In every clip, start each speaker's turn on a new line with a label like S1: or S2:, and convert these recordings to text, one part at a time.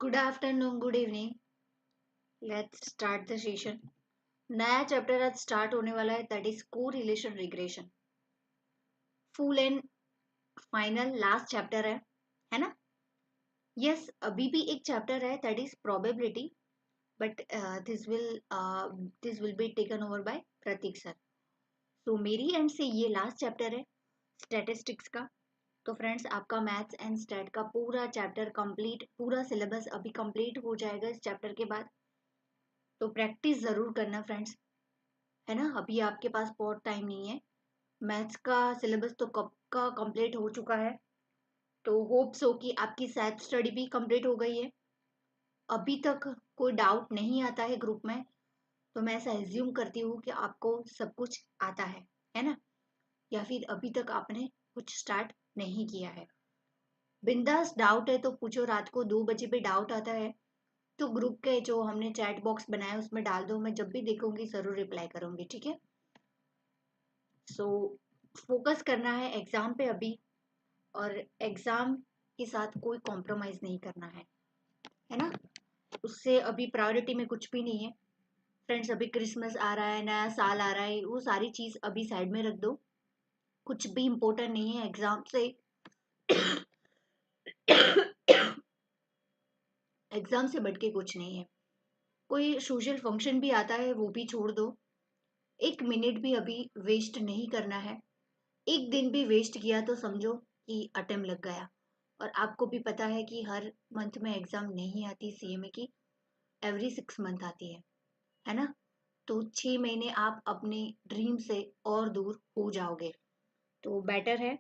S1: Good afternoon, good evening. Let's start the session. नया chapter आज start होने वाला है, that is correlation regression. Full and final last chapter है ना? यस, अभी भी एक चैप्टर है, that is probability, but this will be taken over by Prateek sir. तो मेरी एंड से ये लास्ट चैप्टर है स्टैटिस्टिक्स का। तो फ्रेंड्स, आपका मैथ्स एंड स्टैट का पूरा चैप्टर कंप्लीट, पूरा सिलेबस अभी कंप्लीट हो जाएगा इस चैप्टर के बाद। तो प्रैक्टिस जरूर करना फ्रेंड्स, है ना? अभी आपके पास बहुत टाइम नहीं है। मैथ्स का सिलेबस तो कब का कंप्लीट हो चुका है। तो होप्स हो कि आपकी सेल्फ स्टडी भी कंप्लीट हो गई है। अभी तक कोई डाउट नहीं आता है ग्रुप में, तो मैं ऐसा एज्यूम करती हूँ कि आपको सब कुछ आता है ना? या फिर अभी तक आपने कुछ स्टार्ट नहीं किया है। बिंदास डाउट है तो पूछो, रात को 2 बजे पे डाउट आता है तो ग्रुप के जो हमने चैट बॉक्स बनाया उसमें डाल दो, मैं जब भी देखूंगी जरूर रिप्लाई करूंगी, ठीक है? सो फोकस करना है एग्जाम पे अभी, और एग्जाम के साथ कोई कॉम्प्रोमाइज नहीं करना है ना? उससे अभी प्रायोरिटी में कुछ भी नहीं है फ्रेंड्स। अभी क्रिसमस आ रहा है, नया साल आ रहा है, वो सारी चीज अभी साइड में रख दो। कुछ भी इम्पोर्टेंट नहीं है एग्जाम से। एग्जाम से बढ़ के कुछ नहीं है। कोई सोशल फंक्शन भी आता है वो भी छोड़ दो। 1 मिनट भी अभी वेस्ट नहीं करना है। एक दिन भी वेस्ट किया तो समझो कि अटेम्प्ट लग गया। और आपको भी पता है कि हर मंथ में एग्जाम नहीं आती सीएमए की, एवरी 6 मंथ आती है ना? तो 6 महीने आप अपने ड्रीम से और दूर हो जाओगे। तो बेटर है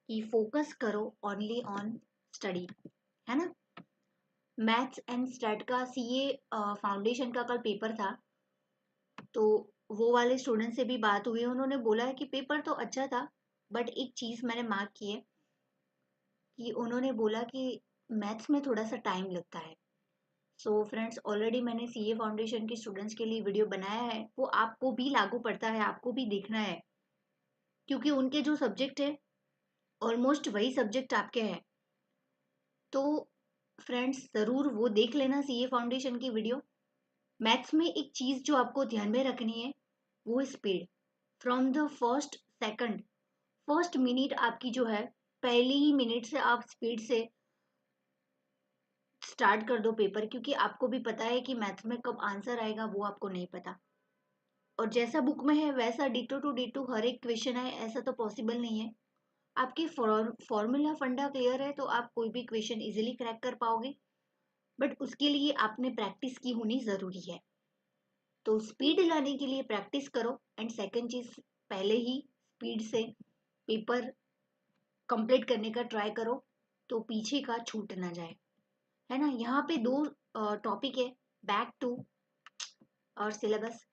S1: कि फोकस करो ओनली ऑन स्टडी, है ना? मैथ्स एंड स्टैट का सीए फाउंडेशन का कल पेपर था। तो वो वाले स्टूडेंट से भी बात हुई, उन्होंने बोला है कि पेपर तो अच्छा था, बट एक चीज मैंने मार्क की है कि उन्होंने बोला कि मैथ्स में थोड़ा सा टाइम लगता है। सो फ्रेंड्स, ऑलरेडी मैंने सीए फाउंडेशन के स्टूडेंट्स के लिए वीडियो बनाया है, वो आपको भी लागू पड़ता है, आपको भी देखना है, क्योंकि उनके जो सब्जेक्ट है ऑलमोस्ट वही सब्जेक्ट आपके हैं। तो फ्रेंड्स, ज़रूर वो देख लेना सीए फाउंडेशन की वीडियो। मैथ्स में एक चीज़ जो आपको ध्यान में रखनी है, वो speed. From the first second, first minute आपकी जो है, पहली ही मिनट से आप स्पीड से स्टार्ट कर दो पेपर, क्योंकि आपको भी पता है कि मैथ्स में कब आंसर आएगा वो आपको नहीं पता। और जैसा बुक में है वैसा डिटो टू डिटो हर एक क्वेश्चन है, ऐसा तो पॉसिबल नहीं है। आपकी फॉर्मूला फंडा क्लियर है तो आप कोई भी क्वेश्चन इजीली क्रैक कर पाओगे, बट उसके लिए आपने प्रैक्टिस की होनी ज़रूरी है। तो स्पीड लाने के लिए प्रैक्टिस करो, एंड सेकंड चीज़, पहले ही स्पीड से पेपर कंप्लीट करने का ट्राई करो, तो पीछे का छूट ना जाए, है ना? यहाँ पे 2 टॉपिक है, बैक टू और सिलेबस।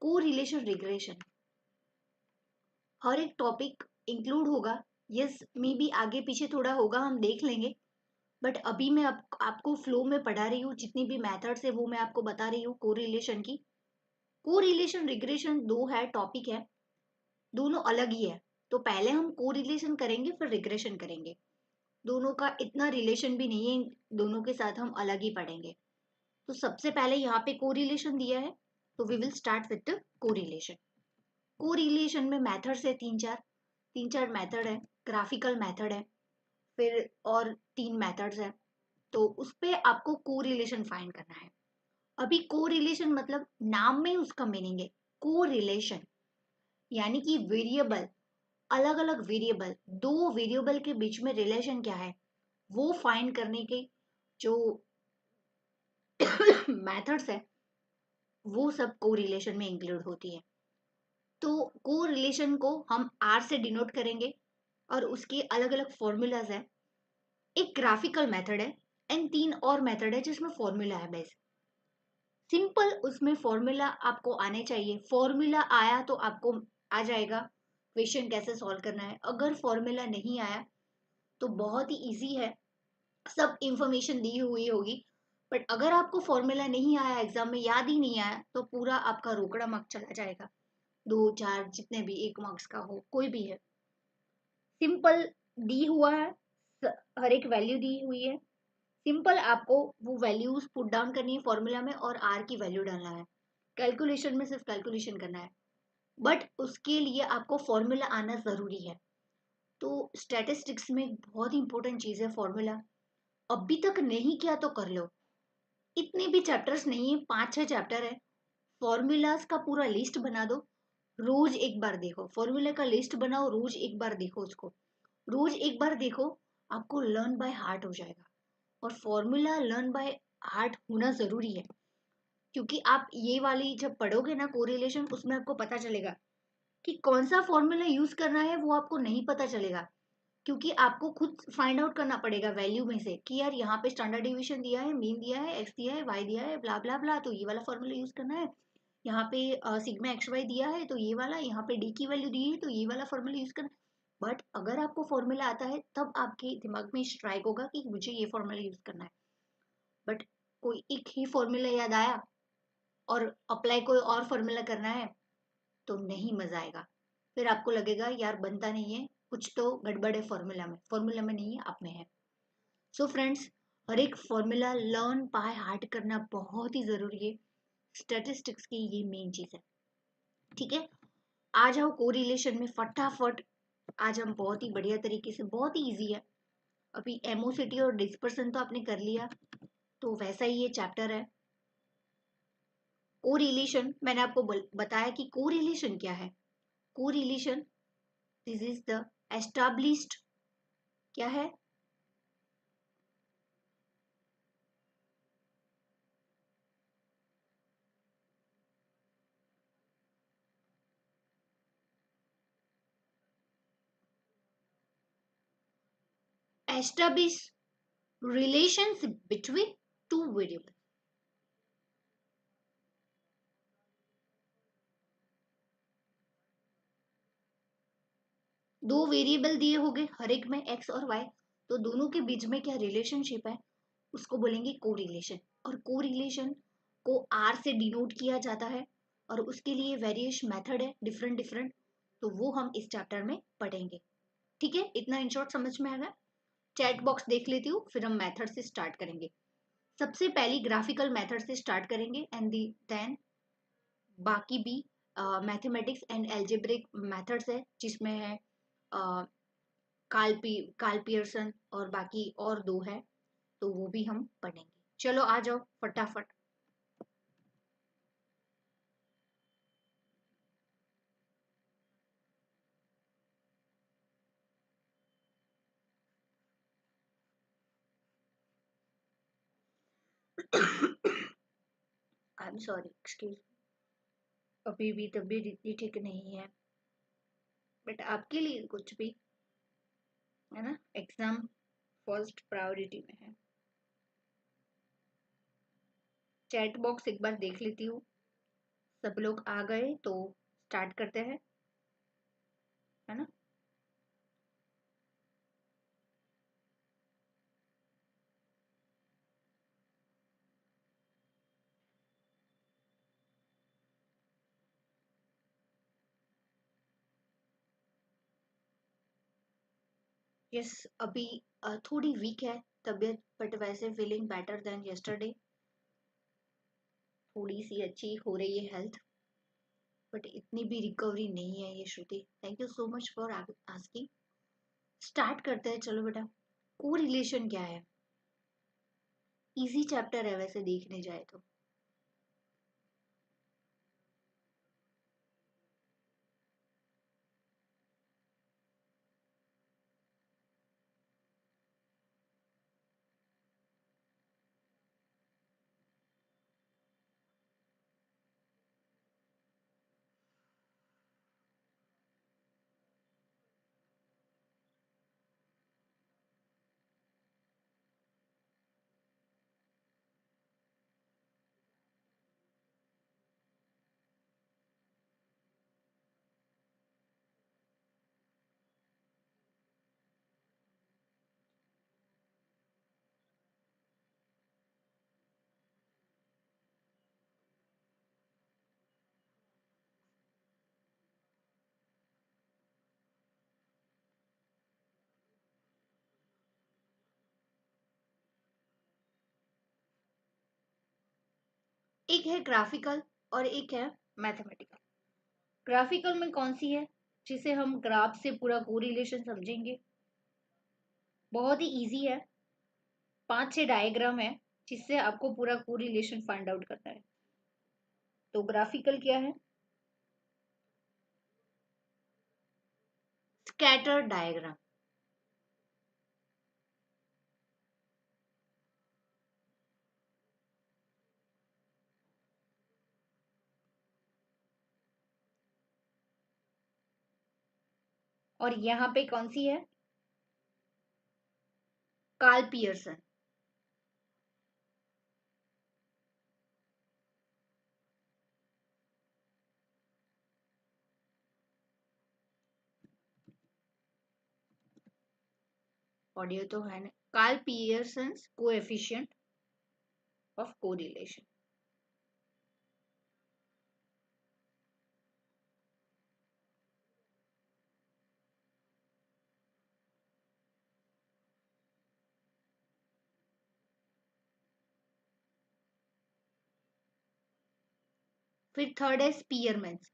S1: को रिलेशन रिग्रेशन, हर एक टॉपिक इंक्लूड होगा। यस, मे बी आगे पीछे थोड़ा होगा, हम देख लेंगे, बट अभी मैं आपको फ्लो में पढ़ा रही हूँ, जितनी भी मेथड्स है वो मैं आपको बता रही हूँ को रिलेशन की। को रिलेशन रिग्रेशन दो है टॉपिक है, दोनों अलग ही है। तो पहले हम को रिलेशन करेंगे, फिर रिग्रेशन करेंगे। दोनों का इतना रिलेशन भी नहीं है, दोनों के साथ हम अलग ही पढ़ेंगे। तो सबसे पहले यहाँ पे को रिलेशन दिया है, तो we will start with the correlation. Correlation में मेथड्स है तीन चार मेथड है। ग्राफिकल मेथड है, फिर और 3 मेथड्स है। तो उस पे आपको को रिलेशन फाइंड करना है। अभी को रिलेशन मतलब नाम में उसका मीनिंग है, को रिलेशन यानी कि वेरिएबल, अलग अलग वेरिएबल, 2 वेरिएबल के बीच में रिलेशन क्या है वो फाइंड करने के जो मेथड्स है, वो सब को रिलेशन में इंक्लूड होती है। तो को रिलेशन को हम आर से डिनोट करेंगे, और उसके अलग अलग फॉर्मूलाज है। एक ग्राफिकल मेथड है, एंड 3 और मेथड है जिसमें फॉर्मूला है बेस। सिंपल उसमें फॉर्मूला आपको आने चाहिए, फॉर्मूला आया तो आपको आ जाएगा क्वेश्चन कैसे सॉल्व करना है। अगर फॉर्मूला नहीं आया तो बहुत ही इजी है, सब इंफॉर्मेशन दी हुई होगी। बट अगर आपको फॉर्मूला नहीं आया, एग्जाम में याद ही नहीं आया, तो पूरा आपका रोकड़ा मार्क्स चला जाएगा। 2 4 जितने भी 1 मार्क्स का हो कोई भी है। सिंपल दी हुआ है, हर एक वैल्यू दी हुई है, सिंपल आपको वो वैल्यूज पुट डाउन करनी है फॉर्मूला में और आर की वैल्यू डालना है, कैलकुलेशन में सिर्फ कैलकुलेशन करना है, बट उसके लिए आपको फॉर्मूला आना जरूरी है। तो स्टैटिस्टिक्स में बहुत इंपॉर्टेंट चीज है फॉर्मूला। अभी तक नहीं किया तो कर लो, इतने भी चैप्टर्स नहीं है, 5-6 चैप्टर है। फॉर्मूलाज का पूरा लिस्ट बना दो, रोज एक बार देखो, फॉर्मूला का लिस्ट बनाओ, रोज एक बार देखो उसको, रोज एक बार देखो, आपको लर्न बाय हार्ट हो जाएगा। और फॉर्मूला लर्न बाय हार्ट होना जरूरी है, क्योंकि आप ये वाली जब पढ़ोगे ना कोरिलेशन, उसमें आपको पता चलेगा कि कौन सा फॉर्मूला यूज करना है, वो आपको नहीं पता चलेगा, क्योंकि आपको खुद फाइंड आउट करना पड़ेगा वैल्यू में से कि यार यहाँ पे स्टैंडर्ड डिवीजन दिया है, मीन दिया है, एक्स दिया है, वाई दिया है, ब्ला ब्ला ब्ला, तो ये वाला फॉर्मूला यूज करना है। यहाँ पे सिग्मा एक्स वाई दिया है तो ये वाला, यहाँ पे डी की वैल्यू दी है तो ये वाला फॉर्मूला यूज करना है। बट अगर आपको फॉर्मूला आता है तब आपके दिमाग में स्ट्राइक होगा कि मुझे ये फॉर्मूला यूज करना है। बट कोई एक ही फॉर्मूला याद आया और अप्लाई कोई और फॉर्मूला करना है तो नहीं मजा आएगा, फिर आपको लगेगा यार बनता नहीं है, कुछ तो गड़बड़ है फॉर्मूला में नहीं है, आप में है। सो फ्रेंड्स, हर एक फॉर्मूला लर्न बाय हार्ट करना बहुत ही जरूरी है। स्टैटिस्टिक्स की ये मेन चीज है। ठीक है, आ जाओ कोरिलेशन में फटाफट। आज हम बहुत ही बढ़िया तरीके से, बहुत ही इजी है। अभी एमओसिटी और डिस्पर्सन तो आपने कर लिया, तो वैसा ही ये चैप्टर है। कोरिलेशन मैंने आपको बताया कि कोरिलेशन क्या है। Correlation, this is the established, क्या है, establish relations between two variable. दो वेरिएबल दिए होंगे हर एक में एक्स और वाई, तो दोनों के बीच में क्या रिलेशनशिप है, उसको बोलेंगे कोरिलेशन। और कोरिलेशन को आर से डिनोट किया जाता है, और उसके लिए वेरियस मेथड है डिफरेंट डिफरेंट, तो वो हम इस चैप्टर में पढ़ेंगे। ठीक है, इतना इन शॉर्ट समझ में आएगा। चैट बॉक्स देख लेती हूँ, फिर हम मेथड से स्टार्ट करेंगे। सबसे पहली ग्राफिकल मेथड से स्टार्ट करेंगे एंड देन बाकी भी मैथमेटिक्स एंड एल्जेब्रिक मेथड्स है, जिसमें है कार्ल पियर्सन और बाकी और दो है, तो वो भी हम पढ़ेंगे। चलो आ जाओ फटाफट। आई एम सॉरी, एक्सक्यूज, अभी भी तबीयत इतनी ठीक नहीं है, बट आपके लिए कुछ भी, है ना, एग्जाम फर्स्ट प्रायोरिटी में है। चैट बॉक्स एक बार देख लेती हूँ, सब लोग आ गए तो स्टार्ट करते हैं, है ना। यस, अभी थोड़ी वीक है तबीयत, बट वैसे फीलिंग बेटर देन यस्टरडे, थोड़ी सी अच्छी हो रही है हेल्थ, बट इतनी भी रिकवरी नहीं है ये Shruti. Thank you so much for asking. Start करते हैं चलो बेटा। को रिलेशन क्या है, इजी चैप्टर है वैसे देखने जाए तो। एक है ग्राफिकल और एक है मैथमेटिकल। ग्राफिकल में कौन सी है? जिसे हम ग्राफ से पूरा कोरिलेशन समझेंगे। बहुत ही इजी है, 5-6 डायग्राम है जिससे आपको पूरा कोरिलेशन फाइंड आउट करना है। तो ग्राफिकल क्या है? Scatter diagram. और यहाँ पे कौन सी है? Karl Pearson. ऑडियो तो है ना। Karl Pearson's coefficient of correlation. फिर थर्ड है स्पीयरमैन्स।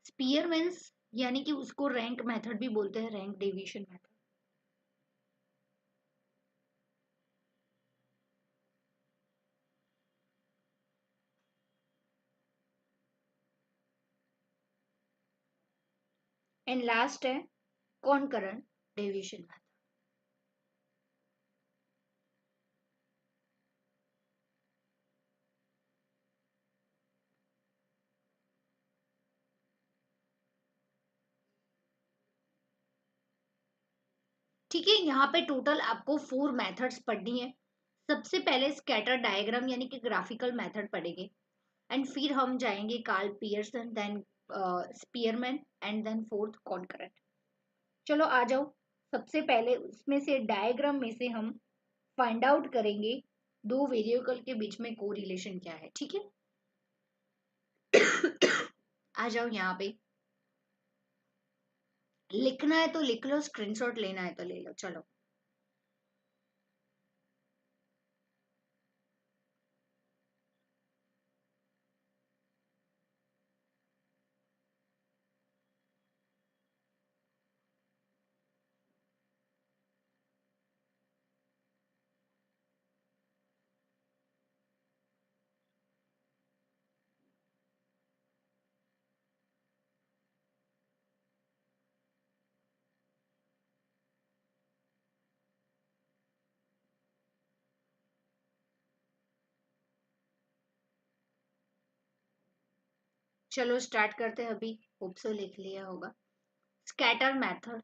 S1: स्पीयरमैन्स यानी कि उसको रैंक मेथड भी बोलते हैं, rank deviation method. And last है कॉनकरेंट डेविएशन मेथड। ठीक है, यहाँ पे टोटल आपको 4 मेथड्स पढ़नी है। सबसे पहले स्कैटर डायग्राम यानी कि ग्राफिकल मेथड पढ़ेंगे, एंड फिर हम जाएंगे Karl Pearson, then Spearman, and then fourth concurrent. चलो आ जाओ। सबसे पहले उसमें से डायग्राम में से हम फाइंड आउट करेंगे दो वेरिएबल के बीच में कोरिलेशन क्या है। ठीक है, आ जाओ यहाँ पे। लिखना है तो लिख लो, स्क्रीनशॉट लेना है तो ले लो। चलो, चलो स्टार्ट करते हैं। अभी होप सो लिख लिया होगा। Scatter method.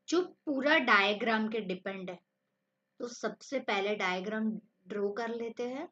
S1: जो पूरा डायग्राम के डिपेंड है, तो सबसे पहले डायग्राम ड्रॉ कर लेते हैं।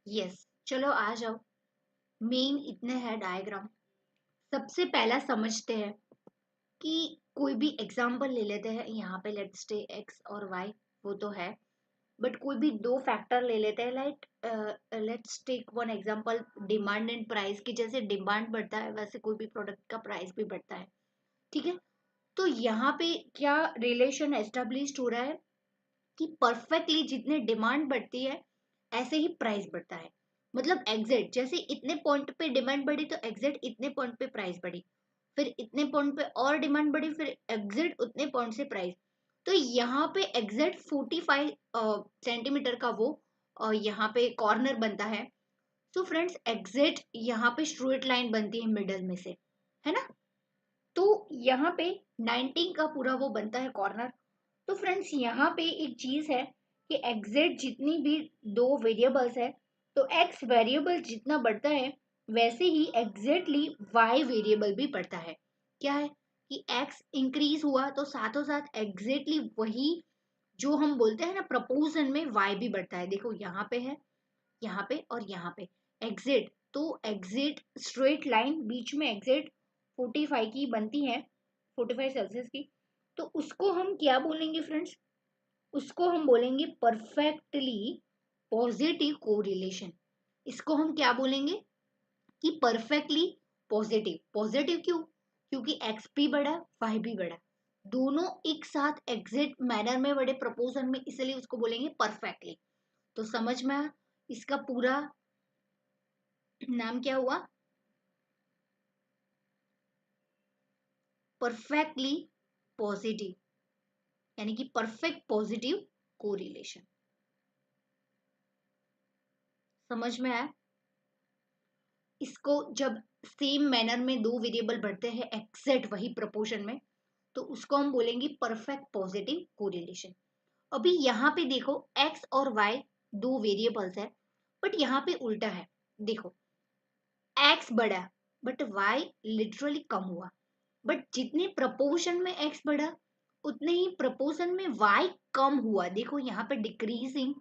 S1: यस, चलो आ जाओ। मेन इतने हैं डायग्राम। सबसे पहला समझते हैं कि कोई भी एग्जाम्पल ले लेते हैं, यहाँ पे लेट्स टे एक्स और वाई, वो तो है, बट कोई भी दो फैक्टर ले लेते हैं, like let's take one example, demand and price की। जैसे डिमांड बढ़ता है वैसे कोई भी प्रोडक्ट का प्राइस भी बढ़ता है, ठीक है। तो यहाँ पे क्या रिलेशन एस्टेब्लिश हो रहा है कि परफेक्टली जितने डिमांड बढ़ती है ऐसे ही प्राइस बढ़ता है। मतलब एग्जैक्ट जैसे इतने पॉइंट पे डिमांड बढ़ी तो एग्जैक्ट इतने पॉइंट पे प्राइस बढ़ी, फिर इतने पॉइंट पे और डिमांड बढ़ी, फिर एग्जैक्ट उतने पॉइंट से प्राइस। तो यहाँ पे एग्जैक्ट 45 सेंटीमीटर का वो यहाँ पे कॉर्नर बनता है। तो फ्रेंड्स एग्जैक्ट यहाँ पे स्ट्रेट लाइन बनती है मिडल में से, है ना। तो यहाँ पे 19 का पूरा वो बनता है कॉर्नर। तो फ्रेंड्स यहाँ पे एक चीज है कि एग्जैक्ट जितनी भी दो वेरिएबल्स है, तो एक्स वेरिएबल जितना बढ़ता है वैसे ही एग्जैक्टली वाई वेरिएबल भी बढ़ता है। क्या है कि एक्स इंक्रीज हुआ तो साथों साथ एग्जैक्टली वही जो हम बोलते हैं ना प्रपोजन में वाई भी बढ़ता है। देखो यहाँ पे है, यहाँ पे और यहाँ पे एग्जिट, तो एग्जिट स्ट्रेट लाइन बीच में एग्जिट 45 की बनती है, 45 सेल्सियस की। तो उसको हम क्या बोलेंगे फ्रेंड्स, उसको हम बोलेंगे परफेक्टली पॉजिटिव कोरिलेशन। इसको हम क्या बोलेंगे कि परफेक्टली पॉजिटिव। पॉजिटिव क्यों, क्योंकि एक्स भी बढ़ा वाई भी बढ़ा, दोनों एक साथ एग्जिट मैनर में बढ़े प्रपोजन में, इसलिए उसको बोलेंगे परफेक्टली। तो समझ में आया? इसका पूरा नाम क्या हुआ, परफेक्टली पॉजिटिव, यानी कि परफेक्ट पॉजिटिव कोरिलेशन। समझ में आया? इसको जब सेम मैनर में दो वेरिएबल बढ़ते हैं एग्जैक्ट वही प्रोपोर्शन में, तो उसको हम बोलेंगे परफेक्ट पॉजिटिव कोरिलेशन। अभी यहाँ पे देखो एक्स और वाई दो वेरिएबल्स है, बट यहाँ पे उल्टा है। देखो एक्स बढ़ा बट वाई लिटरली कम हुआ, बट जितने प्रपोर्शन में एक्स बढ़ा उतने ही प्रपोर्शन में वाई कम हुआ। देखो यहाँ पे डिक्रीजिंग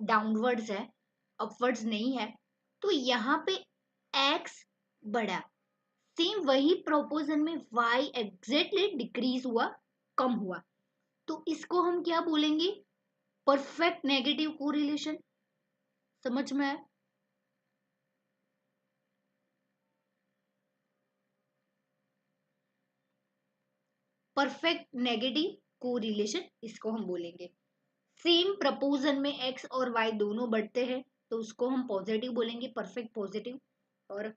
S1: डाउनवर्ड्स है, अपवर्ड्स नहीं है। तो यहाँ पे एक्स बढ़ा, सेम वही प्रोपोर्शन में वाई एग्जैक्टली डिक्रीज हुआ, कम हुआ। तो इसको हम क्या बोलेंगे, परफेक्ट नेगेटिव कोरिलेशन। समझ में आया? परफेक्ट नेगेटिव कोरिलेशन इसको हम बोलेंगे। सेम प्रपोजन में एक्स और वाई दोनों बढ़ते हैं तो उसको हम पॉजिटिव बोलेंगे, परफेक्ट पॉजिटिव। और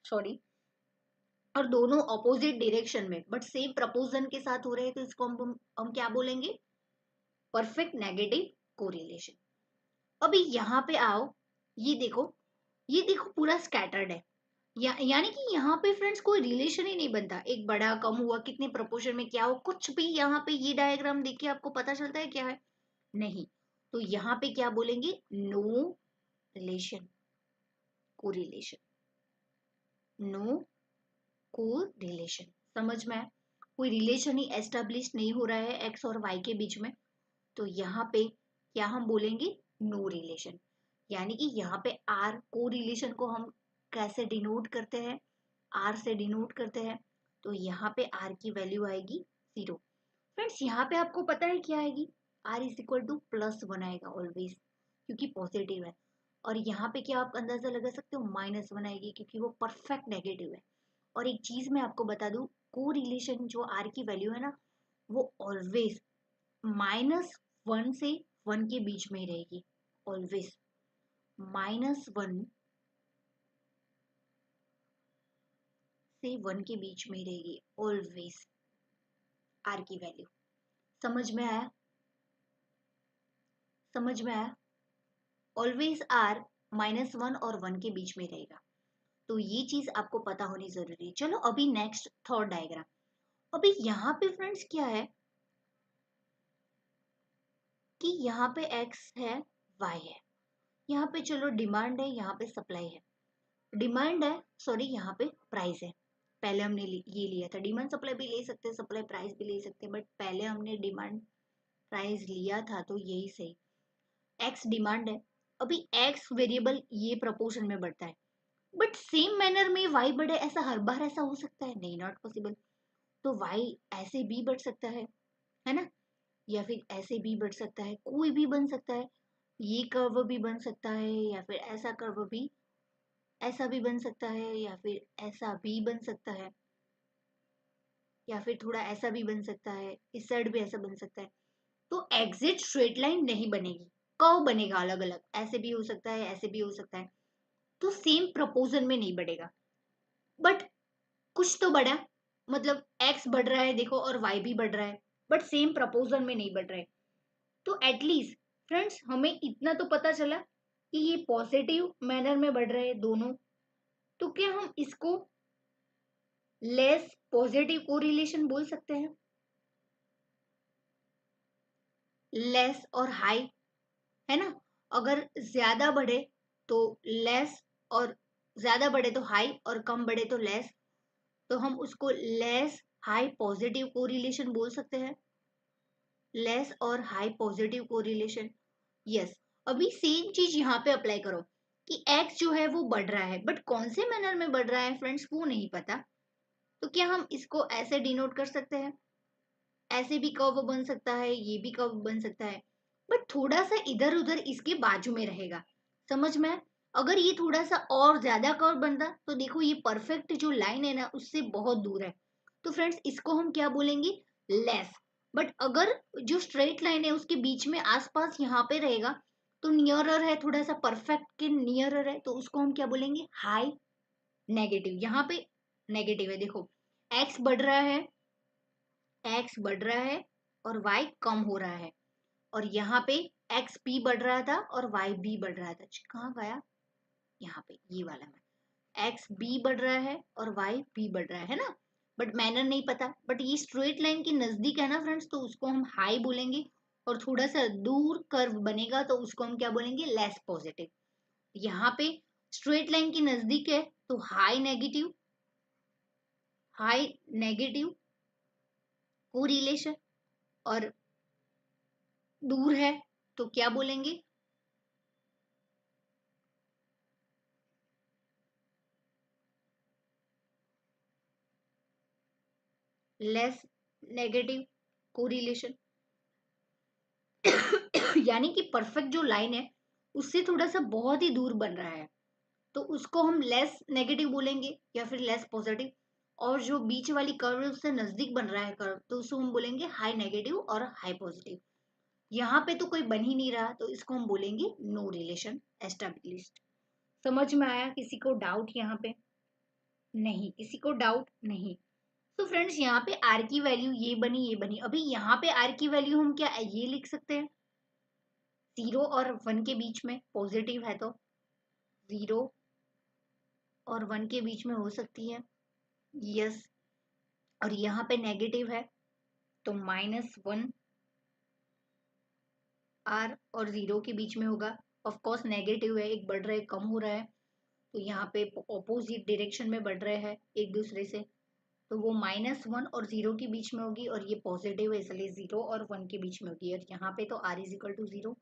S1: सॉरी, और दोनों ऑपोजिट डायरेक्शन में बट सेम प्रपोजन के साथ हो रहे हैं तो इसको हम क्या बोलेंगे, परफेक्ट नेगेटिव कोरिलेशन। अभी यहाँ पे आओ, ये देखो, ये देखो पूरा स्कैटर्ड है, यानी कि यहाँ पे फ्रेंड्स कोई रिलेशन ही नहीं बनता, एक बड़ा कम हुआ कितने प्रोपोर्शन में क्या हो, कुछ भी यहाँ पे ये डायग्राम देखिए आपको पता चलता है क्या है, नहीं। तो यहाँ पे क्या बोलेंगे, no relation, correlation, no correlation. समझ में आया? कोई रिलेशन ही एस्टेब्लिश नहीं हो रहा है एक्स और वाई के बीच में, तो यहाँ पे क्या हम बोलेंगे, नो रिलेशन। यानी कि यहाँ पे आर को रिलेशन को हम कैसे डिनोट करते हैं, आर से डिनोट करते हैं। तो यहाँ पे आर की वैल्यू आएगी 0। फ्रेंड्स यहाँ पे आपको पता है क्या आएगी, आर इज इक्वल टू +1 आएगा ऑलवेज, क्योंकि पॉजिटिव है। और यहाँ पे क्या आप अंदाजा लगा सकते हो, -1 आएगी क्योंकि वो परफेक्ट नेगेटिव है। और एक चीज मैं आपको बता दूं, को रिलेशन जो आर की वैल्यू है ना, वो ऑलवेज -1 से 1 के बीच में ही रहेगी, ऑलवेज -1 से 1 के बीच में ही रहेगी ऑलवेज आर की वैल्यू। समझ में आया? समझ में आया? ऑलवेज आर -1 और 1 के बीच में रहेगा। तो ये चीज आपको पता होनी जरूरी है। चलो अभी नेक्स्ट थर्ड डायग्राम। अभी यहाँ पे फ्रेंड्स क्या है कि यहाँ पे एक्स है, वाई है, यहाँ पे चलो डिमांड है, यहाँ पे सप्लाई है। डिमांड है, सॉरी यहाँ पे प्राइस है। पहले हमने ये लिया था, डिमांड सप्लाई भी ले सकते हैं, सप्लाई प्राइस भी ले सकते हैं, बट पहले हमने डिमांड प्राइस लिया था तो यही सही। एक्स डिमांड है, अभी एक्स वेरिएबल ये प्रपोर्शन में बढ़ता है, बट सेम मैनर में y बढ़े, ऐसा हर बार ऐसा हो सकता है? नहीं, नॉट पॉसिबल। तो y ऐसे भी बढ़ सकता है ना? या फिर ऐसे भी बढ़ सकता है, कोई भी बन सकता है। ये कर्व भी बन सकता है, या फिर ऐसा कर्व भी, ऐसा भी बन सकता है, या फिर ऐसा भी बन सकता है, या फिर थोड़ा ऐसा भी बन सकता है, इस साइड भी ऐसा बन सकता है। तो एग्जिट स्ट्रेट लाइन नहीं बनेगी, कर्व बनेगा अलग अलग, ऐसे भी हो सकता है, ऐसे भी हो सकता है। तो सेम प्रपोजन में नहीं बढ़ेगा, बट कुछ तो बढ़ा, मतलब एक्स बढ़ रहा है देखो और वाई भी बढ़ रहा है, बट सेम प्रपोजन में नहीं बढ़ रहा है। तो एटलीस्ट फ्रेंड्स हमें इतना तो पता चला कि ये पॉजिटिव मैनर में बढ़ रहे हैं दोनों। तो क्या हम इसको लेस पॉजिटिव कोरिलेशन बोल सकते हैं? लेस और हाई, है ना? अगर ज्यादा बढ़े तो लेस, और ज्यादा बढ़े तो हाई, और कम बढ़े तो लेस, तो हम उसको लेस हाई पॉजिटिव कोरिलेशन बोल सकते हैं। लेस और हाई पॉजिटिव कोरिलेशन, यस। अभी सेम चीज यहाँ पे अप्लाई करो कि एक्स जो है वो बढ़ रहा है, बट कौन से मैनर में बढ़ रहा है फ्रेंड्स वो नहीं पता। तो क्या हम इसको ऐसे डिनोट कर सकते हैं? ऐसे भी कर्व बन सकता है, ये भी कर्व बन सकता है, बट थोड़ा सा इधर उधर इसके बाजू में रहेगा। समझ में? अगर ये थोड़ा सा और ज्यादा कर्व बनता तो देखो ये परफेक्ट जो लाइन है ना उससे बहुत दूर है। तो फ्रेंड्स इसको हम क्या बोलेंगे? लेस। बट अगर जो स्ट्रेट लाइन है उसके बीच में आसपास यहाँ पे रहेगा, तो नियरर है, थोड़ा सा परफेक्ट के नियरर है, तो उसको हम क्या बोलेंगे? High negative. यहाँ पे नेगेटिव है देखो, एक्स बढ़ रहा है, एक्स बढ़ रहा है और वाई कम हो रहा है, और यहाँ पे एक्स भी बढ़ रहा था और वाई भी बढ़ रहा था। कहाँ गया? यहाँ पे ये वाला में एक्स भी बढ़ रहा है और वाई भी बढ़ रहा है ना? बट मैनर नहीं पता, बट ये स्ट्रेट लाइन के नजदीक है ना फ्रेंड्स, तो उसको हम हाई बोलेंगे। और थोड़ा सा दूर कर्व बनेगा तो उसको हम क्या बोलेंगे? Less positive. यहाँ पे स्ट्रेट लाइन के नजदीक है तो high negative, high negative correlation, और दूर है तो क्या बोलेंगे? Less negative correlation. यानी कि परफेक्ट जो लाइन है उससे थोड़ा सा बहुत ही दूर बन रहा है, तो उसको हम लेस नेगेटिव बोलेंगे या फिर लेस पॉजिटिव। और जो बीच वाली कर्व है उससे नजदीक बन रहा है कर्व, तो उसको हम बोलेंगे हाई नेगेटिव और हाई पॉजिटिव। यहाँ पे तो कोई बन ही नहीं रहा, तो इसको हम बोलेंगे नो रिलेशन एस्टेब्लिश्ड। समझ में आया? किसी को डाउट यहाँ पे? नहीं, किसी को डाउट नहीं। तो फ्रेंड्स यहाँ पे आर की वैल्यू ये बनी, ये बनी। अभी यहाँ पे आर की वैल्यू हम क्या ये लिख सकते हैं? 0 और 1 के बीच में पॉजिटिव है तो 0 और 1 के बीच में हो सकती है, यस। और यहाँ पे नेगेटिव है तो -1 आर और 0 के बीच में होगा। ऑफ कोर्स नेगेटिव है, एक बढ़ रहा है कम हो रहा है, तो यहाँ पे ऑपोजिट डायरेक्शन में बढ़ रहे हैं एक दूसरे से, तो वो -1 और 0 के बीच में होगी, और ये पॉजिटिव है इसलिए 0 और 1 के बीच में होगी। और यहाँ पे तो r इज इक्वल टू 0,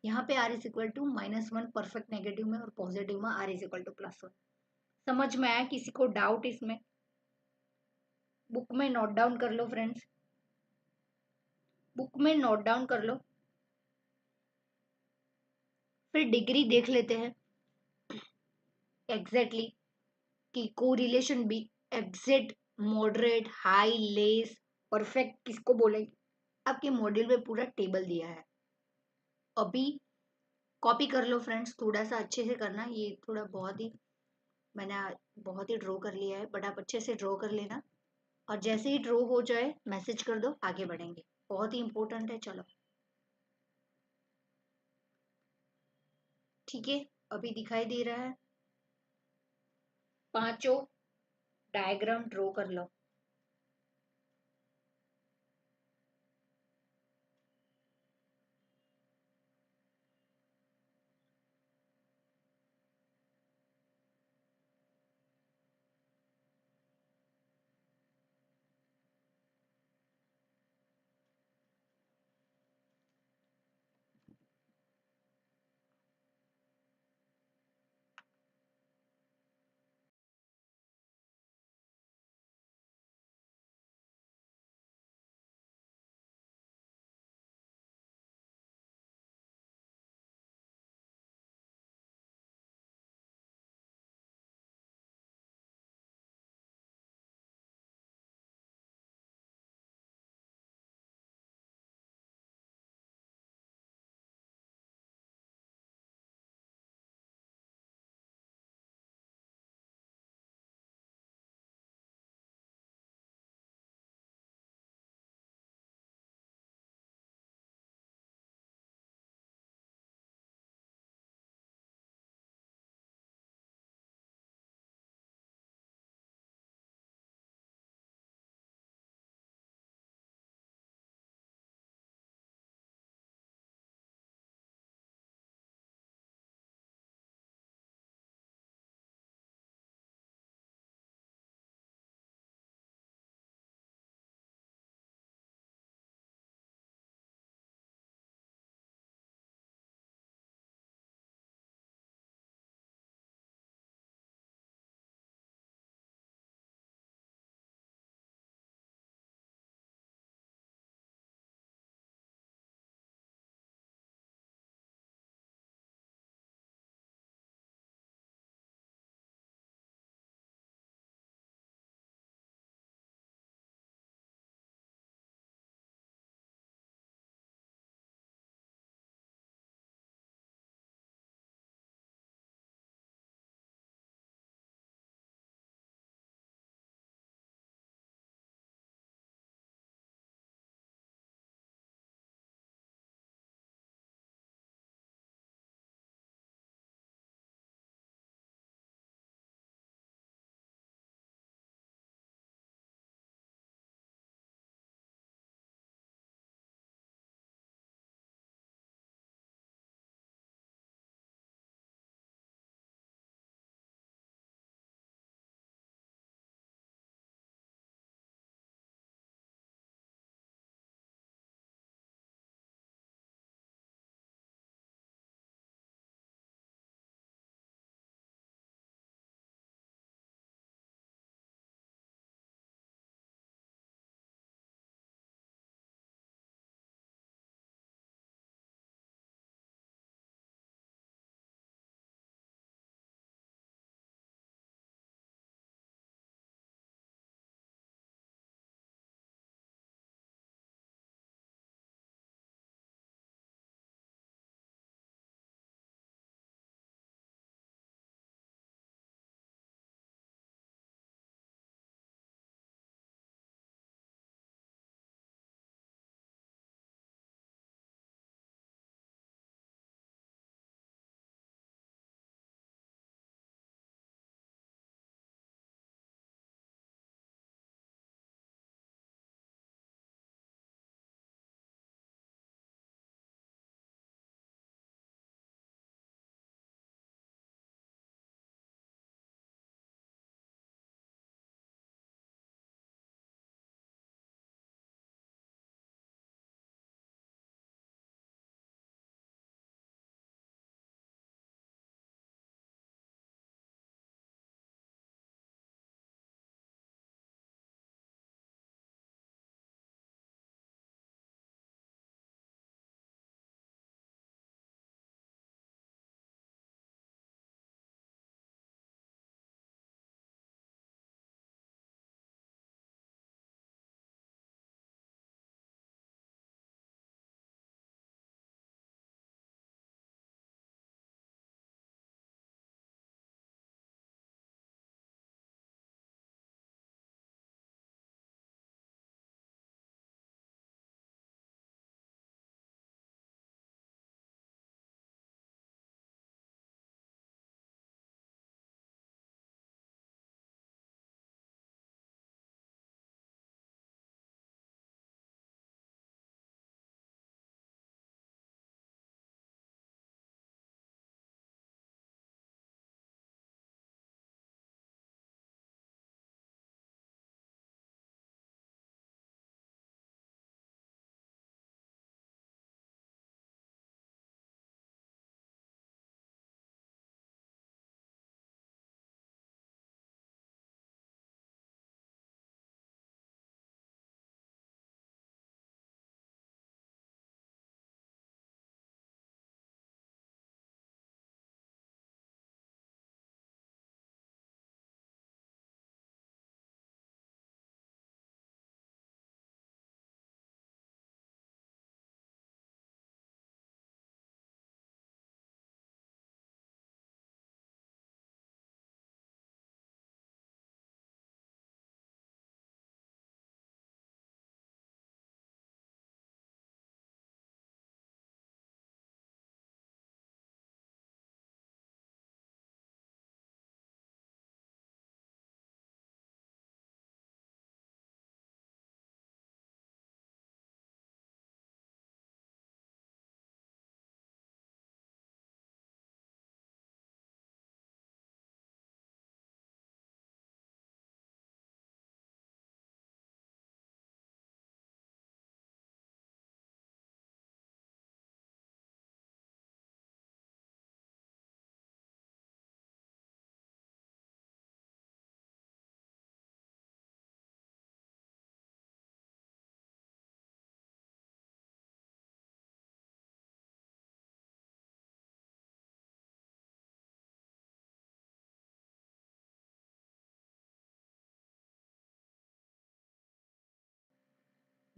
S1: यहाँ पे r is equal to -1 perfect negative में, और पॉजिटिव में r इज इक्वल टू +1। समझ में आया? किसी को डाउट इसमें? बुक में नोट डाउन कर लो फ्रेंड्स, बुक में नोट डाउन कर लो। फिर डिग्री देख लेते हैं एग्जैक्टली कि कोरिलेशन भी exact, moderate, high, less, perfect किसको बोलेंगे। आपके मॉड्यूल में पूरा टेबल दिया है, अभी कॉपी कर लो फ्रेंड्स। थोड़ा सा अच्छे से करना, ये थोड़ा बहुत ही मैंने बहुत ही ड्रॉ कर लिया है, बट आप अच्छे से ड्रॉ कर लेना। और जैसे ही ड्रॉ हो जाए मैसेज कर दो, आगे बढ़ेंगे। बहुत ही इंपॉर्टेंट है। चलो ठीक है, अभी दिखाई दे रहा है, पांचों डायग्राम ड्रॉ कर लो।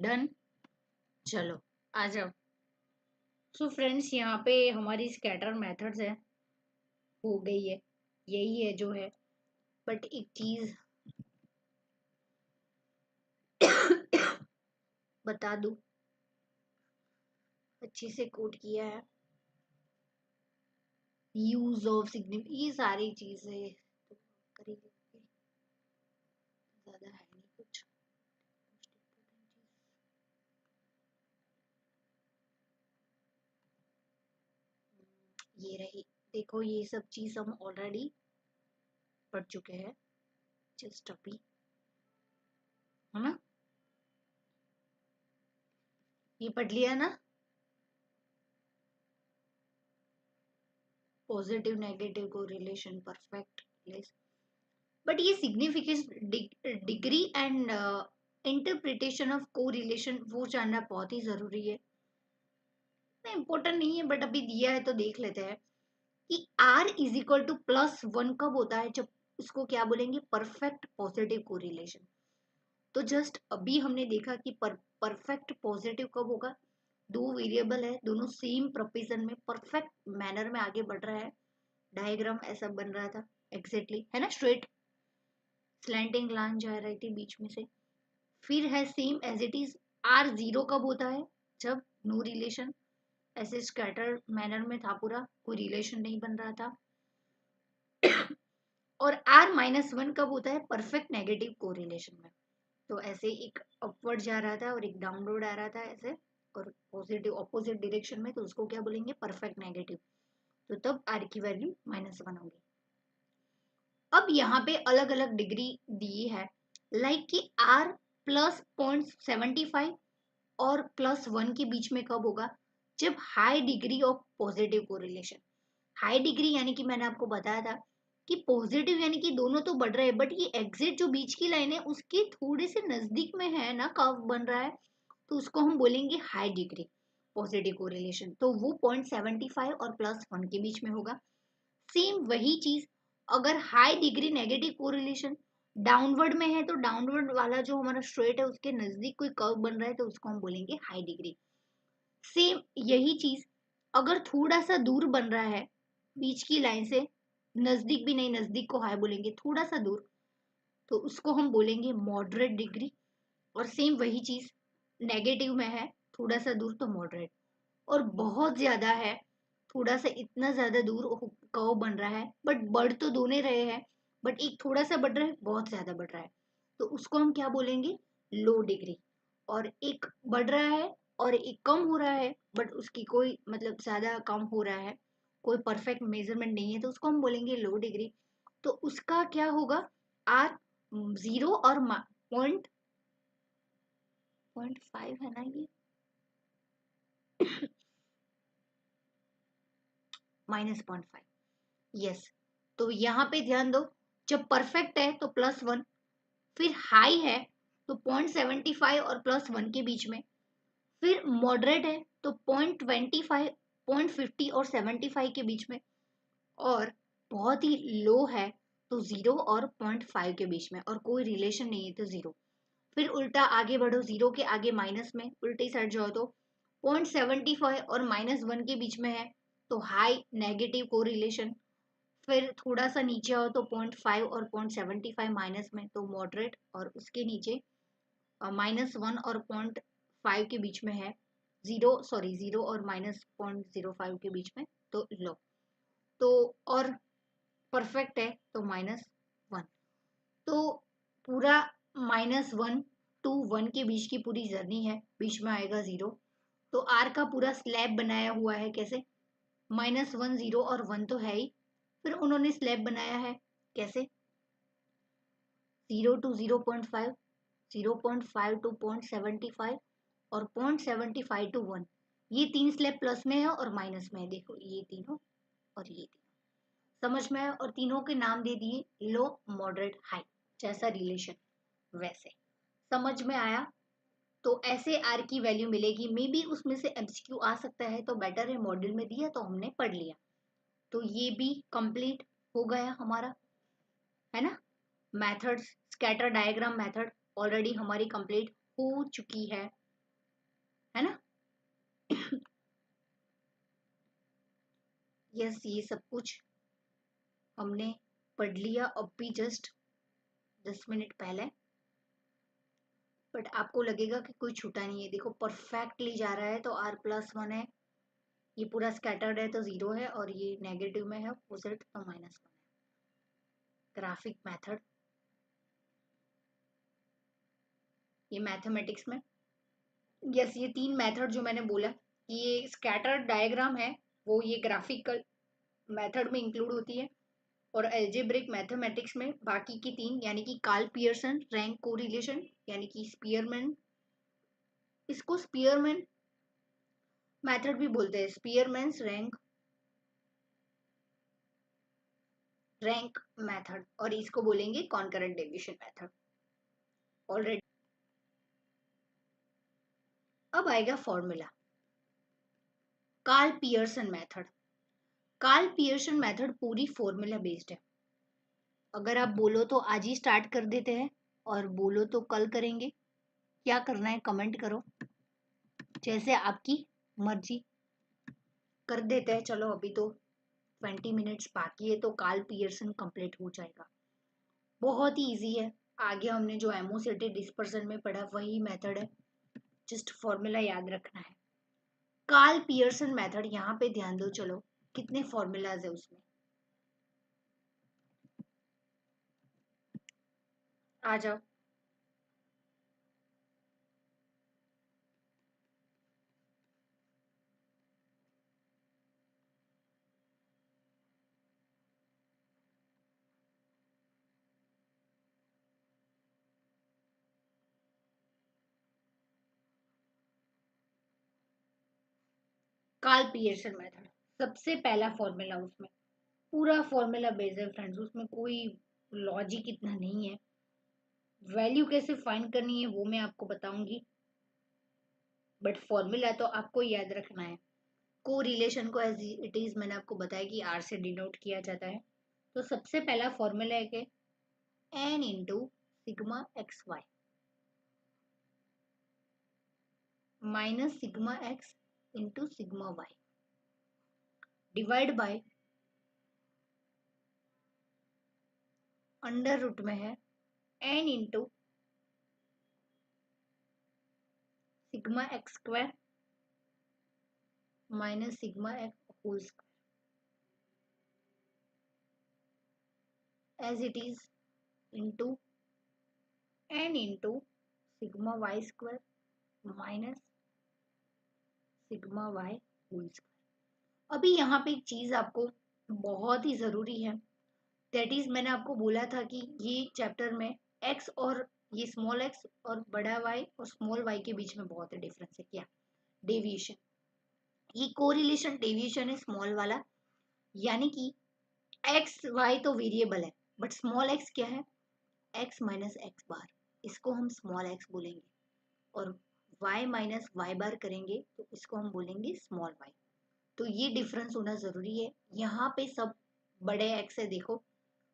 S1: डन। चलो आ जाओ। सो फ्रेंड्स, यहाँ पे हमारी स्कैटर मेथड्स है, हो गई है, यही है जो है। बट एक चीज बता दूं, अच्छे से कोट किया है, यूज ऑफ सिग्निफिकेंट, ये सारी चीजें तो कर ही लेंगे, ज्यादा है नहीं कुछ। ये रही, देखो ये सब चीज हम ऑलरेडी पढ़ चुके हैं, जस्ट अभी, है ना, ये पढ़ लिया ना, पॉजिटिव नेगेटिव को रिलेशन, परफेक्ट प्लेस। बट ये significance, degree and interpretation of को रिलेशन वो जानना बहुत ही जरूरी है। इम्पोर्टेंट नहीं है बट अभी दिया है तो देख लेते हैं कि R इज इक्वल टू +1 कब होता है, जब उसको क्या बोलेंगे, परफेक्ट पॉजिटिव कोरिलेशन। तो जस्ट अभी हमने देखा कि परफेक्ट पॉजिटिव कब होगा, दो वेरिएबल है, दोनों सेम प्रोपोर्शन में परफेक्ट मैनर में आगे बढ़ रहा है, डायग्राम ऐसा बन रहा था एग्जैक्टली, है ना, स्ट्रेट स्लैंटिंग लाइन जा रही थी बीच में से। फिर है same as it is, R zero कब होता है, जब नो रिलेशन, ऐसे स्कैटर मैनर में था पूरा, कोई रिलेशन नहीं बन रहा था। और R-1 कब होता है, परफेक्ट नेगेटिव कोरिलेशन में। तो ऐसे एक अपवर्ड जा रहा था और एक डाउनवर्ड आ रहा था ऐसे, और पॉजिटिव ऑपोजिट डायरेक्शन में, तो उसको क्या बोलेंगे, परफेक्ट नेगेटिव। तो तब R की वैल्यू -1 होगी। अब यहाँ पे अलग अलग डिग्री दी है, लाइक कि R प्लस 0.75 और +1 के बीच में कब होगा, जब high degree of positive correlation. High degree यानी कि मैंने आपको बताया था कि पॉजिटिव यानी कि दोनों तो बढ़ रहे हैं, बट ये एग्जिट जो बीच की लाइन है उसके थोड़े से नजदीक में है ना, कर्व बन रहा है, तो उसको हम बोलेंगे हाई डिग्री पॉजिटिव कोरिलेशन। तो वो 0.75 और +1 के बीच में होगा। सेम वही चीज अगर high degree negative correlation downward में है, तो डाउनवर्ड वाला जो हमारा स्ट्रेट है उसके नजदीक कोई कर्व बन रहा है, तो उसको हम बोलेंगे हाई डिग्री। सेम यही चीज अगर थोड़ा सा दूर बन रहा है बीच की लाइन से, नजदीक भी नहीं, नजदीक को हाई बोलेंगे, थोड़ा सा दूर, तो उसको हम बोलेंगे मॉडरेट डिग्री। और सेम वही चीज नेगेटिव में है, थोड़ा सा दूर तो मॉडरेट, और बहुत ज्यादा है, थोड़ा सा इतना ज्यादा दूर कर्व बन रहा है, बट बढ़ तो दोनों रहे हैं, बट एक थोड़ा सा बढ़ रहा है, बहुत ज्यादा बढ़ रहा है, तो उसको हम क्या बोलेंगे, लो डिग्री। और एक बढ़ रहा है और एक कम हो रहा है, बट उसकी कोई मतलब ज्यादा कम हो रहा है, कोई परफेक्ट मेजरमेंट नहीं है, तो उसको हम बोलेंगे लो डिग्री। तो उसका क्या होगा, आर जीरो और पॉइंट 5 है ना ये, -0.5, यस। तो यहाँ पे ध्यान दो, जब परफेक्ट है तो +1, फिर हाई है तो 0.75 और +1 के बीच में, फिर मॉडरेट है तो 0.25, 0.50 और 75 के बीच में, और बहुत ही लो है तो 0 और 0.5 के बीच में, और कोई रिलेशन नहीं है तो 0। फिर उल्टा आगे बढ़ो, 0 के आगे माइनस में उल्टी साइड जाओ तो 0.75 और -1 के बीच में है, तो हाई नेगेटिव को रिलेशन। फिर थोड़ा सा नीचे आओ तो 0.5 और 0.75 माइनस में, तो मॉडरेट, और उसके नीचे -1 और 0.5 के बीच में है, 0 और -0.05 के बीच में, तो लो। तो और परफेक्ट है तो -1। तो पूरा -1 to 1 के बीच की पूरी जर्नी है, बीच में आएगा 0। तो आर का पूरा स्लैब बनाया हुआ है कैसे, -1, 0 और 1 तो है ही, फिर उन्होंने स्लैब बनाया है कैसे, 0 to 0.5, 0.5 to 0.75 और 0.75 to 1। ये तीन स्लैब प्लस में है और माइनस में है, देखो ये तीनों और ये तीनों समझ में है, और तीनों के नाम दे दिए लो मॉडरेट हाई, जैसा रिलेशन वैसे। समझ में आया। तो ऐसे आर की वैल्यू मिलेगी, मे बी उसमें से एमसीक्यू आ सकता है, तो बेटर है मॉड्यूल में दिया तो हमने पढ़ लिया। तो ये भी कंप्लीट हो गया हमारा, है ना, methods, scatter diagram method already हमारी कंप्लीट हो चुकी है। है ना। यस, ये सब कुछ हमने पढ़ लिया अभी जस्ट 10 मिनट पहले। बट आपको लगेगा कि कोई छूटा नहीं है। देखो परफेक्टली जा रहा है, तो r+1 है, ये पूरा स्कैटर्ड है तो 0 है, और ये नेगेटिव में है अपोजिट तो -1 है। ग्राफिक मेथड, ये मैथमेटिक्स में यस, ये 3 मेथड जो मैंने बोला कि ये स्कैटर्ड डायग्राम है, वो ये ग्राफिकल मेथड में इंक्लूड होती है, और एल्जेब्रिक मैथमेटिक्स में बाकी की 3, यानी कि कार्ल पियर्सन रैंक कोरिलेशन, यानी कि स्पीयरमैन, इसको स्पीयरमैन मेथड भी बोलते हैं, स्पीयरमैन्स रैंक मेथड, और इसको बोलेंगे कॉन्करेंट डेविएशन मेथड ऑलरेडी। अब आएगा formula, Karl Pearson method. Karl Pearson method पूरी फॉर्मूला बेस्ड है। अगर आप बोलो तो आज ही स्टार्ट कर देते हैं, और बोलो तो कल करेंगे। क्या करना है कमेंट करो, जैसे आपकी मर्जी। कर देते हैं, चलो अभी तो 20 मिनट्स बाकी है, तो कार्ल पियर्सन कंप्लीट हो जाएगा। बहुत ही इजी है। आगे हमने जो एमोसेटेड डिस्पर्सन में पढ़ा वही मेथड है, जस्ट फॉर्मूला याद रखना है। कार्ल पियर्सन मेथड, यहाँ पे ध्यान दो, चलो कितने फॉर्मूलाज है उसमें, आ जाओ। कार्ल पियर्सन मेथड, सबसे पहला फॉर्मूला उसमें, पूरा फॉर्मूला बेस्ड है फ्रेंड्स, उसमें कोई लॉजिक इतना नहीं है। वैल्यू कैसे फाइंड करनी है वो मैं आपको बताऊंगी, बट फॉर्मूला तो आपको याद रखना है। को रिलेशन को एज इट इज मैंने आपको बताया कि आर से डिनोट किया जाता है। तो सबसे पहला फॉर्मूला है कि n into sigma x y minus sigma x into sigma y divide by under root में है n into sigma x square minus sigma x whole square as it is into n into sigma y square minus sigma y whole square. अभी यहाँ पे एक चीज आपको बहुत ही जरूरी है, दैट इज मैंने आपको बोला था कि ये चैप्टर में x और ये स्मॉल x और बड़ा y और स्मॉल y के बीच में बहुत ही डिफरेंस है। क्या? डेविएशन। ये कोरिलेशन डेविएशन है स्मॉल वाला, यानी कि एक्स वाई तो वेरिएबल है, बट स्मॉल एक्स क्या है? एक्स माइनस एक्स बार, इसको हम स्मॉल एक्स बोलेंगे, और वाई माइनस वाई बार करेंगे तो इसको हम बोलेंगे स्मॉल वाई। तो ये डिफरेंस होना जरूरी है। यहाँ पे सब बड़े एक्स है, देखो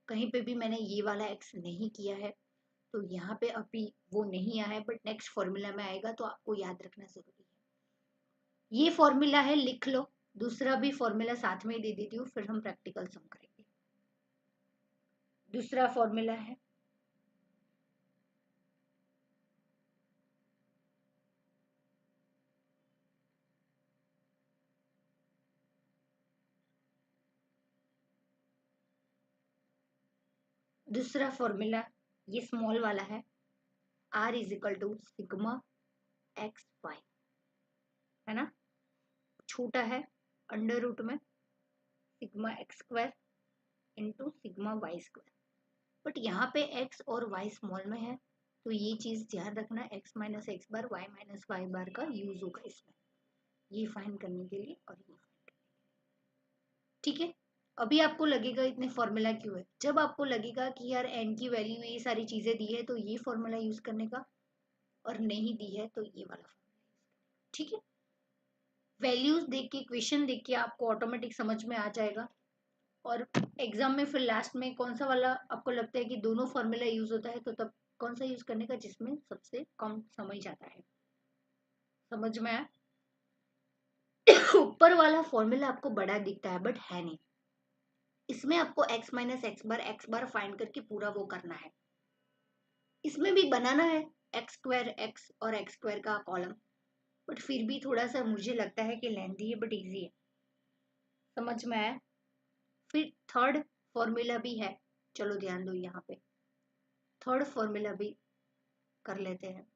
S1: कहीं पे भी मैंने ये वाला एक्स नहीं किया है, तो यहाँ पे अभी वो नहीं आया है, बट नेक्स्ट फॉर्मूला में आएगा, तो आपको याद रखना जरूरी है। ये फॉर्मूला है, लिख लो। दूसरा भी फॉर्मूला साथ में ही दे देती हूँ, फिर हम प्रैक्टिकल सम करेंगे। दूसरा फॉर्मूला है दूसरा फॉर्मूला ये स्मॉल वाला है, r is equal to sigma x y, है ना। छोटा है अंडर रूट में sigma x square into sigma y square, but यहाँ पे x और y स्मॉल में है, तो ये चीज ध्यान रखना, x माइनस एक्स बार y माइनस वाई बार का यूज होगा इसमें, ये फाइंड करने के लिए और ये फाइंड करने के लिए। ठीक है। अभी आपको लगेगा इतने फॉर्मूला क्यों है, जब आपको लगेगा कि यार n की वैल्यू ये सारी चीजें दी है तो ये फॉर्मूला यूज करने का, और नहीं दी है तो ये वाला फॉर्मूला। ठीक है। वैल्यूज देख के, क्वेश्चन देख के आपको ऑटोमेटिक समझ में आ जाएगा, और एग्जाम में फिर लास्ट में कौन सा वाला आपको लगता है कि दोनों फॉर्मूला यूज होता है, तो तब कौन सा यूज करने का जिसमें सबसे कम समझ आता है। समझ में आया? ऊपर वाला फॉर्मूला आपको बड़ा दिखता है बट है नहीं। इसमें आपको x माइनस एक्स बार फाइंड करके पूरा वो करना है। इसमें भी बनाना है एक्स स्क्वायर एक्स और एक्स स्क्वायर का कॉलम, बट फिर भी थोड़ा सा मुझे लगता है कि लेंथी है बट इजी है। समझ में आया? फिर थर्ड फॉर्मूला भी है, चलो ध्यान दो यहाँ पे। थर्ड फॉर्मूला भी कर लेते हैं।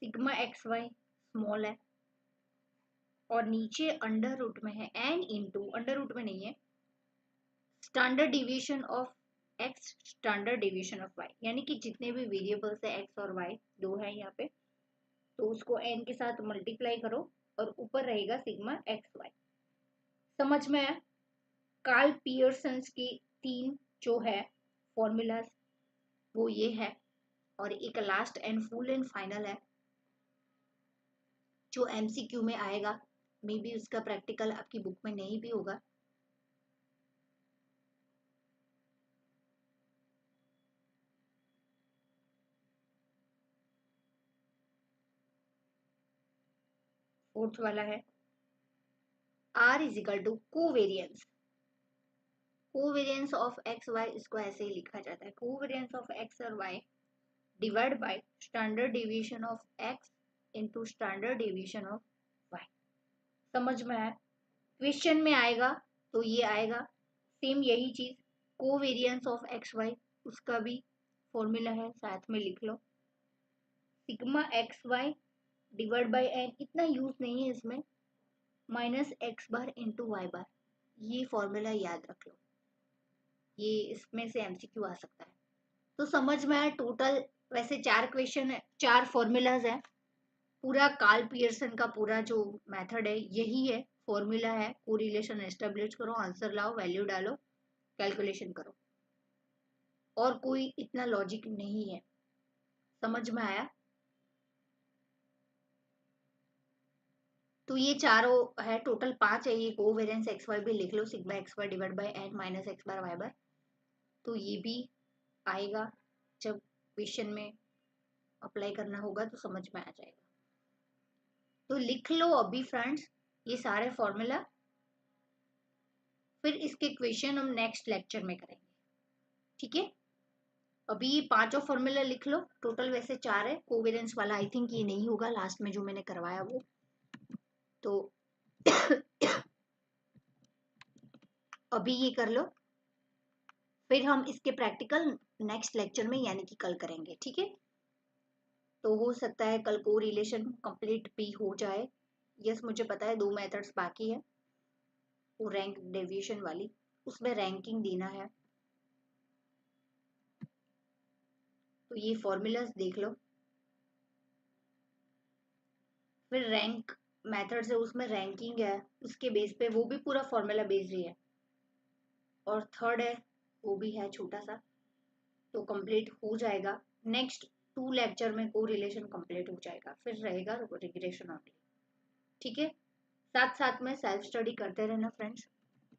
S1: सिग्मा एक्स वाई स्मॉल है और नीचे अंडर रूट में है एन इंटू, अंडर रूट में नहीं है, standard deviation of x standard deviation of y, यानी कि जितने भी वेरिएबल्स है एक्स और वाई दो है यहाँ पे, तो उसको एन के साथ मल्टीप्लाई करो और ऊपर रहेगा सिग्मा एक्स वाई। समझ में आया? कार्ल पियर्सन्स की 3 जो है फॉर्मूलाज वो ये है, और एक last and full and final है जो एमसीक्यू में आएगा, मे बी उसका प्रैक्टिकल आपकी बुक में नहीं भी होगा। फोर्थ वाला है R is equal to covariance. Covariance of x y, इसको ऐसे ही लिखा जाता है, कोवेरियंस ऑफ एक्स और y divide by standard deviation of x into standard deviation of y. समझ में आया? क्वेश्चन में आएगा तो ये आएगा सेम यही चीज, कोवेरियंस ऑफ एक्स वाई, उसका भी फॉर्मूला है, साथ में लिख लो। Sigma x y divide by n, इतना यूज नहीं है इसमें, minus x bar into y bar, ये फॉर्मूला याद रख लो, ये इसमें से एमसीक्यू आ सकता है। तो समझ में आया? टोटल वैसे 4 क्वेश्चन है, 4 फॉर्मूलाज है, पूरा कार्ल पियर्सन का पूरा जो मेथड है यही है, फॉर्मूला है, कोरिलेशन एस्टेब्लिश करो, आंसर लाओ, वैल्यू डालो, कैलकुलेशन करो, और कोई इतना लॉजिक नहीं है। समझ में आया? तो ये चारों है, टोटल 5 है, ये कोवेरियंस एक्स वाई भी लिख लो, sigma x y divide by n minus x bar y bar, तो ये भी आएगा जब क्वेश्चन में अप्लाई करना होगा तो समझ में आ जाएगा। तो लिख लो अभी फ्रेंड्स ये सारे फॉर्मूला, फिर इसके क्वेश्चन हम नेक्स्ट लेक्चर में करेंगे, ठीक है? अभी ये 5 फॉर्मूला लिख लो, टोटल वैसे 4 है, कोवेरियंस वाला आई थिंक ये नहीं होगा लास्ट में जो मैंने करवाया वो, तो अभी ये कर लो, फिर हम इसके प्रैक्टिकल नेक्स्ट लेक्चर में यानी कि कल करेंगे, ठीक है? तो हो सकता है कल को रिलेशन कंप्लीट भी हो जाए। यस मुझे पता है 2 मेथड्स बाकी है, वो रैंक डेविएशन वाली, उसमें रैंकिंग देना है, तो ये फॉर्मूलाज देख लो। फिर रैंक मेथड से उसमें रैंकिंग है, उसके बेस पे वो भी पूरा फॉर्मूला बेस्ड ही है, और थर्ड है वो भी है छोटा सा, तो कंप्लीट हो जाएगा। नेक्स्ट 2 लेक्चर में को रिलेशन कंप्लीट हो जाएगा, फिर रहेगा रिग्रेशन ओनली, ठीक है? साथ साथ में सेल्फ स्टडी करते रहना फ्रेंड्स,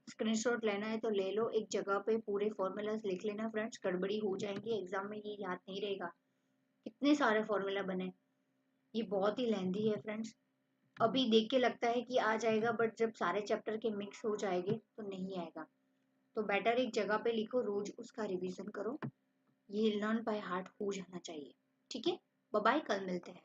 S1: स्क्रीनशॉट लेना है तो ले लो, एक जगह पे पूरे फॉर्मूलाज लिख लेना फ्रेंड्स, गड़बड़ी हो जाएंगी एग्जाम में, ये याद नहीं रहेगा कितने सारे फॉर्मूला बने, ये बहुत ही लेंथी है फ्रेंड्स। अभी देख के लगता है कि आ जाएगा, बट जब सारे चैप्टर के मिक्स हो जाएंगे तो नहीं आएगा, तो बेटर एक जगह पे लिखो, रोज उसका रिवीजन करो, ये लर्न बाय हार्ट हो जाना चाहिए, ठीक है? बाय बाय, कल मिलते हैं।